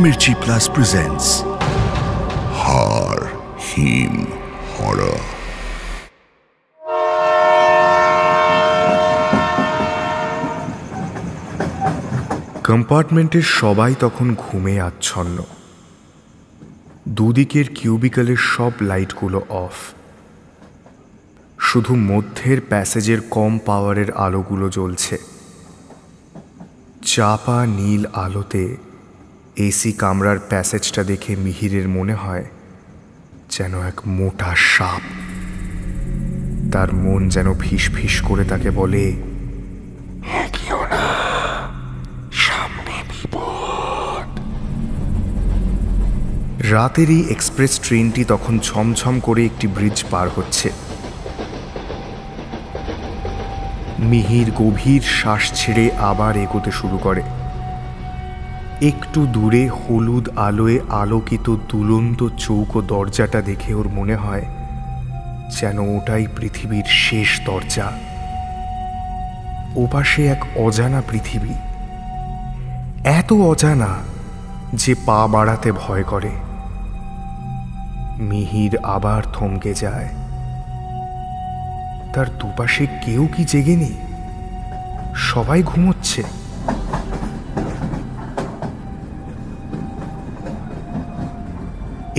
Mirchi Plus presents Har Him Horror. কম্পার্টমেন্টের সবাই তখন ঘুমে আচ্ছন্ন। দুদিকের কিউবিকলের সব লাইটগুলো অফ, শুধু মধ্যের প্যাসেজের কম পাওয়ারের আলোগুলো জ্বলছে। চাপা নীল আলোতে এসি কামরার প্যাসেজটা দেখে মিহিরের মনে হয় যেন এক মোটা সাপ। তার মন যেন ফিস ফিস করে তাকে বলে, রাতের এই এক্সপ্রেস ট্রেনটি তখন ছমছম করে একটি ব্রিজ পার হচ্ছে। মিহির গভীর শ্বাস ছেড়ে আবার এগোতে শুরু করে। একটু দূরে হলুদ আলোয় আলোকিত দুলন্ত চৌকো দরজাটা দেখে ওর মনে হয় যেন ওটাই পৃথিবীর শেষ দরজা। ওপাশে এক অজানা পৃথিবী, এত অজানা যে পা বাড়াতে ভয় করে। মিহির আবার থমকে যায়। তার দুপাশে কেউ কি জেগেনি? সবাই ঘুমোচ্ছে।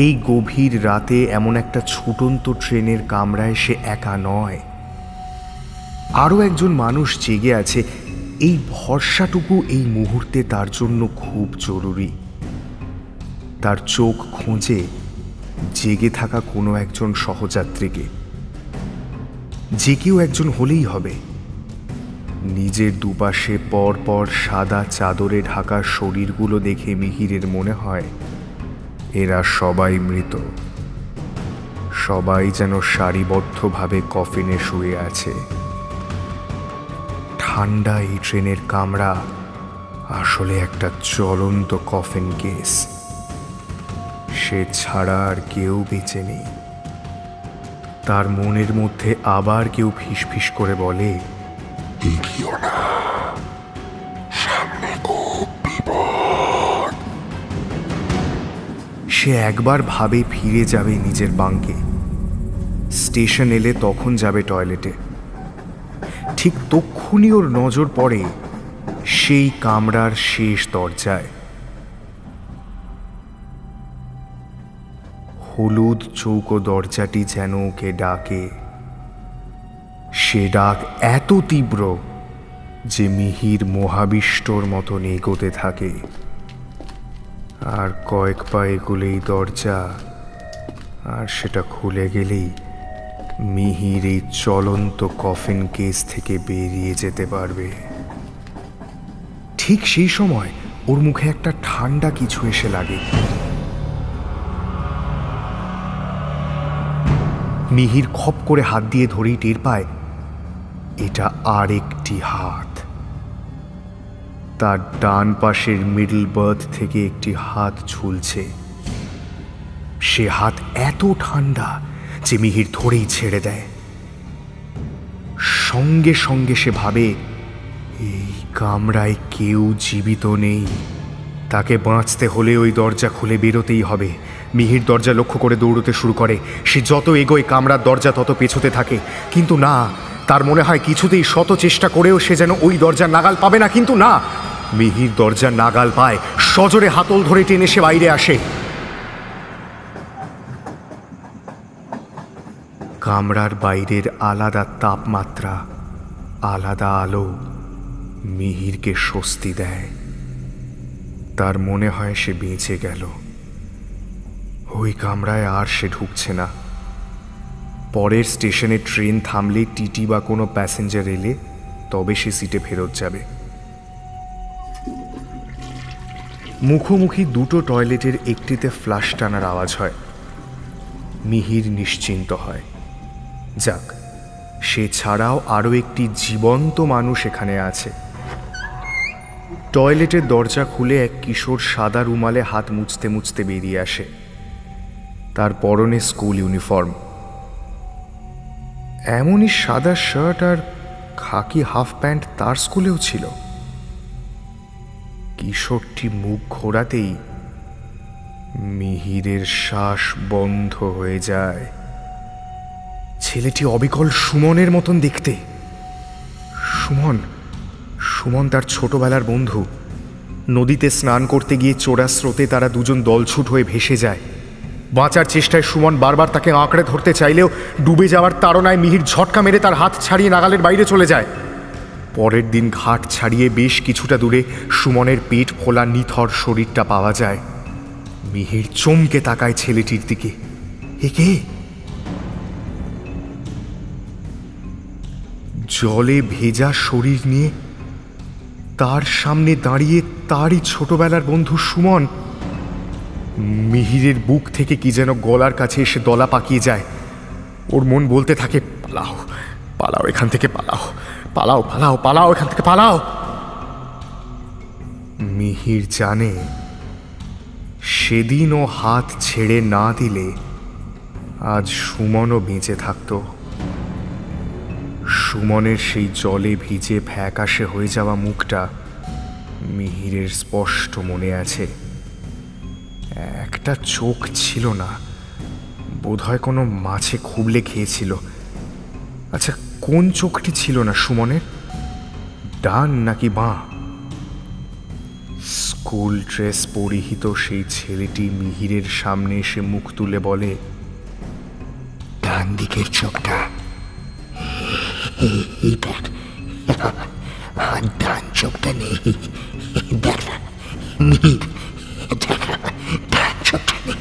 এই গভীর রাতে এমন একটা ছুটন্ত ট্রেনের কামরায় সে একা নয়, আরও একজন মানুষ জেগে আছে। এই ভরসাটুকু এই মুহূর্তে তার জন্য খুব জরুরি। তার চোখ খোঁজে জেগে থাকা কোনো একজন সহযাত্রীকে, যে কেউ একজন হলেই হবে। নিজের দুপাশে পরপর সাদা চাদরে ঢাকা শরীরগুলো দেখে মিহিরের মনে হয় এরা সবাই মৃত। সবাই যেন সারিবদ্ধভাবে কফিনে শুয়ে আছে। ঠান্ডা এই ট্রেনের কামরা আসলে একটা চলন্ত কফিন কেস। সে ছাড়া আর কেউ বেঁচে নেই। তার মনের মধ্যে আবার কেউ ফিসফিস করে বলে, এগিও না, সামনে খুব বিপদ। সে একবার ভাবে ফিরে যাবে নিজের বাঙ্কে। স্টেশন এলে তখন যাবে টয়লেটে। ঠিক তক্ষুনি ওর নজর পড়ে সেই কামরার শেষ দরজায়। হলুদ চৌকো দরজাটি যেন ওকে ডাকে। সে ডাক এত তীব্র যে মিহির মহাবিষ্টর মতন এগোতে থাকে। আর কয়েক পা এগোলেই দরজা, আর সেটা খুলে গেলেই মিহির এই চলন্ত কফিন কেস থেকে বেরিয়ে যেতে পারবে। ঠিক সেই সময় ওর মুখে একটা ঠান্ডা কিছু এসে লাগে। মিহির খপ করে হাত দিয়ে ধরেই টের পায় এটা আর একটি হাত। তার ডান পাশের মিডল বার্থ থেকে একটি হাত ঝুলছে। সে হাত এত ঠান্ডা যে মিহির ধরেই ছেড়ে দেয়। সঙ্গে সঙ্গে সে ভাবে এই কামরায় কেউ জীবিত নেই। তাকে বাঁচতে হলে ওই দরজা খুলে বেরোতেই হবে। মিহির দরজা লক্ষ্য করে দৌড়তে শুরু করে। সে যত এগোয় কামরার দরজা তত পেছোতে থাকে, কিন্তু না, তার মনে হয় কিছুতেই শত চেষ্টা করেও সে যেন ওই দরজা নাগাল পাবে না। কিন্তু না, মিহির দরজা নাগাল পায়। সজোরে হাতল ধরে টেনে সে বাইরে আসে। কামরার বাইরের আলাদা তাপমাত্রা, আলাদা আলো মিহিরকে স্বস্তি দেয়। তার মনে হয় সে বেঁচে গেল। ওই কামরায় আর সে ঢুকছে না। পরের স্টেশনে ট্রেন থামলে, টিটি বা কোনো প্যাসেঞ্জার এলে তবে সে সিটে ফেরত যাবে। মুখোমুখি দুটো টয়লেটের একটিতে ফ্লাশ টানার আওয়াজ হয়। মিহির নিশ্চিন্ত হয়। যাক, সে ছাড়াও আরও একটি জীবন্ত মানুষ এখানে আছে। টয়লেটের দরজা খুলে এক কিশোর সাদা রুমালে হাত মুছতে মুছতে বেরিয়ে আসে। তার পরনে স্কুল ইউনিফর্ম। এমনই সাদা শার্ট আর খাকি হাফ প্যান্ট তার স্কুলেও ছিল। কিশোরটি মুখ ঘোরাতেই মিহিরের শ্বাস বন্ধ হয়ে যায়। ছেলেটি অবিকল সুমনের মতন দেখতে। সুমন তার ছোটবেলার বন্ধু। নদীতে স্নান করতে গিয়ে চোরা স্রোতে তারা দুজন দলছুট হয়ে ভেসে যায়। বাঁচার চেষ্টায় সুমন বারবার তাকে আঁকড়ে ধরতে চাইলেও ডুবে যাওয়ার তাড়নায় মিহির ঝটকা মেরে তার হাত ছাড়িয়ে নাগালের বাইরে চলে যায়। পরের দিন ঘাট ছাড়িয়ে বেশ কিছুটা দূরে সুমনের পেট ফোলা নিথর শরীরটা পাওয়া যায়। মিহির চমকে তাকায় ছেলেটির দিকে। এ কে? জলে ভেজা শরীর নিয়ে তার সামনে দাঁড়িয়ে তারই ছোটবেলার বন্ধু সুমন। মিহিরের বুক থেকে কি যেন গলার কাছে এসে দলা পাকিয়ে যায়। ওর মন বলতে থাকে, পালাও পালাও এখান থেকে, পালাও পালাও পালাও পালাও এখান থেকে, পালাও। মিহির জানে সেদিন ও হাত ছেড়ে না দিলে আজ সুমনও বেঁচে থাকত। সুমনের সেই জলে ভিজে ফ্যাকাশে হয়ে যাওয়া মুখটা মিহিরের স্পষ্ট মনে আছে। একটা চোখ ছিল না, বোধহয় কোনো মাছে খুবলে খেয়েছিল। আচ্ছা, কোন চোখটি ছিল না সুমনের? ডান নাকি বাঁ? স্কুল ড্রেস পরিহিত সেই ছেলেটি মিহিরের সামনে এসে মুখ তুলে বলে, ডান দিকের চোখটা, এই দেখ, আর ডান চোখটা নেই, দেখ না মিহির, দেখ ডান চোখটা নেই।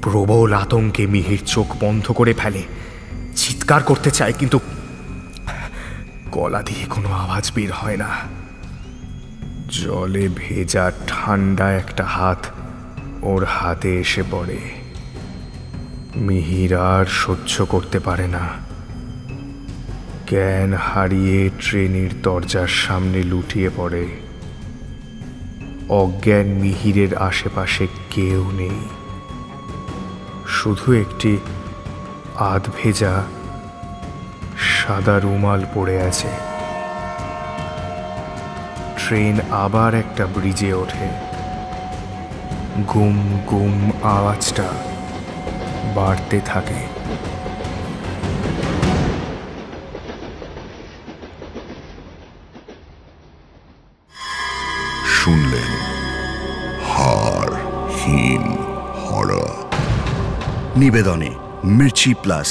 প্রবল আতঙ্কে মিহির চোখ বন্ধ করে ফেলে। চিৎকার করতে চায়, কিন্তু গলা দিয়ে কোনো আওয়াজ বের হয় না। জলে ভেজা ঠান্ডা একটা হাত ওর হাতে এসে পড়ে। মিহির আর সহ্য করতে পারে না। জ্ঞান হারিয়ে ট্রেনের দরজার সামনে লুটিয়ে পড়ে। অজ্ঞান মিহিরের আশেপাশে কেউ নেই, শুধু একটি আধ ভেজা সাদা রুমাল পড়ে আছে। ট্রেন আবার একটা ব্রিজে ওঠে। গুম গুম আওয়াজটা বাড়তে থাকে। শুনলেন হাড় হিম হরর, নিবেদনে মির্চি প্লাস